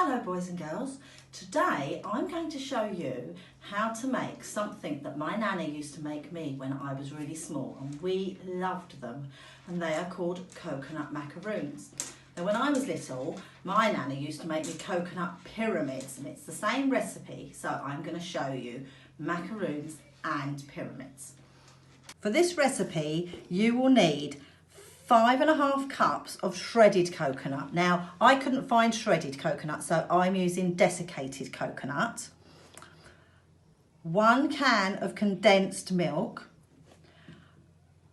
Hello boys and girls, today I'm going to show you how to make something that my nana used to make me when I was really small, and we loved them, and they are called coconut macaroons. Now when I was little, my nana used to make me coconut pyramids, and it's the same recipe, so I'm going to show you macaroons and pyramids. For this recipe you will need 5½ cups of shredded coconut. Now, I couldn't find shredded coconut, so I'm using desiccated coconut. 1 can of condensed milk,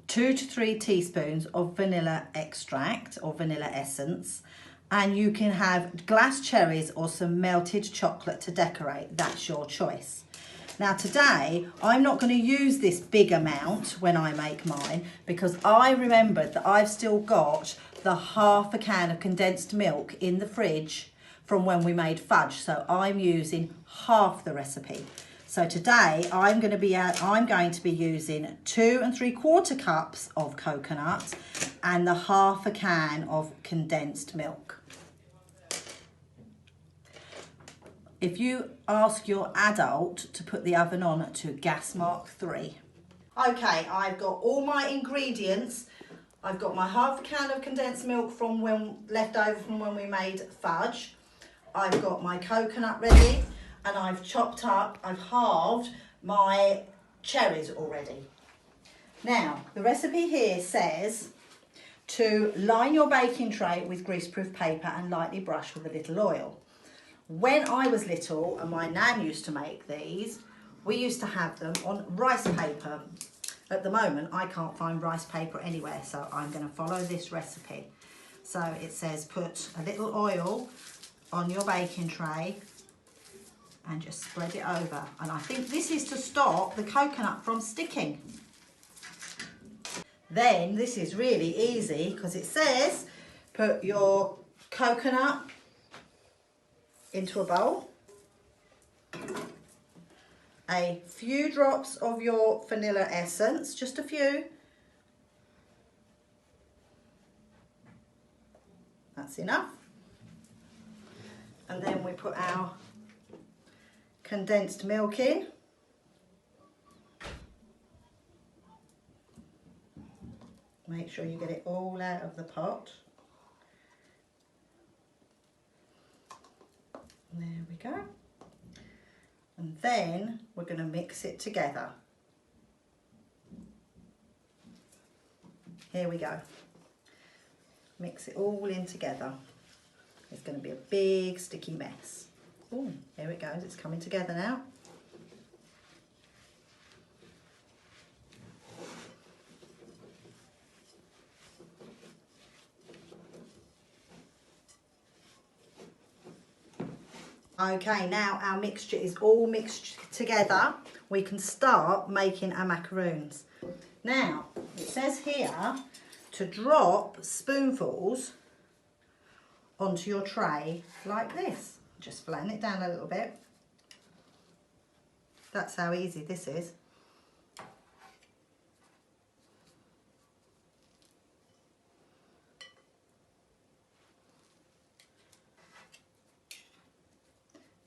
2 to 3 teaspoons of vanilla extract or vanilla essence, and you can have glass cherries or some melted chocolate to decorate. That's your choice. Now today, I'm not going to use this big amount when I make mine because I remembered that I've still got the ½ can of condensed milk in the fridge from when we made fudge. So I'm using half the recipe. So today I'm going to be using 2 3/4 cups of coconut and the ½ can of condensed milk. If you ask your adult to put the oven on to gas mark 3. Okay, I've got all my ingredients. I've got my ½ can of condensed milk from left over from when we made fudge. I've got my coconut ready, and I've halved my cherries already. Now, the recipe here says to line your baking tray with greaseproof paper and lightly brush with a little oil. When I was little and my nan used to make these, we used to have them on rice paper. At the moment, I can't find rice paper anywhere, so I'm going to follow this recipe. So it says put a little oil on your baking tray and just spread it over. And I think this is to stop the coconut from sticking. Then this is really easy because it says put your coconut into a bowl, a few drops of your vanilla essence, just a few, that's enough, and then we put our condensed milk in, make sure you get it all out of the pot. There we go. And then we're going to mix it together. Here we go. Mix it all in together. It's going to be a big sticky mess. Oh, there it goes. It's coming together now. Okay, now our mixture is all mixed together. We can start making our macaroons. Now, it says here to drop spoonfuls onto your tray like this. Just flatten it down a little bit. That's how easy this is.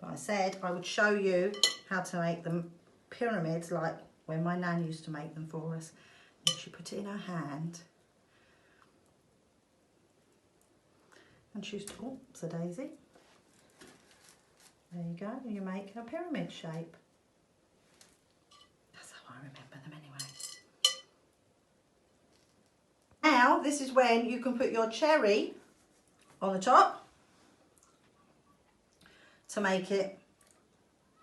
I said I would show you how to make them pyramids like when my nan used to make them for us. And she put it in her hand and she used to, oops, a daisy. There you go, you make a pyramid shape. That's how I remember them anyway. Now this is when you can put your cherry on the top to make it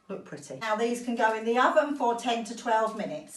look pretty. Now these can go in the oven for 10 to 12 minutes.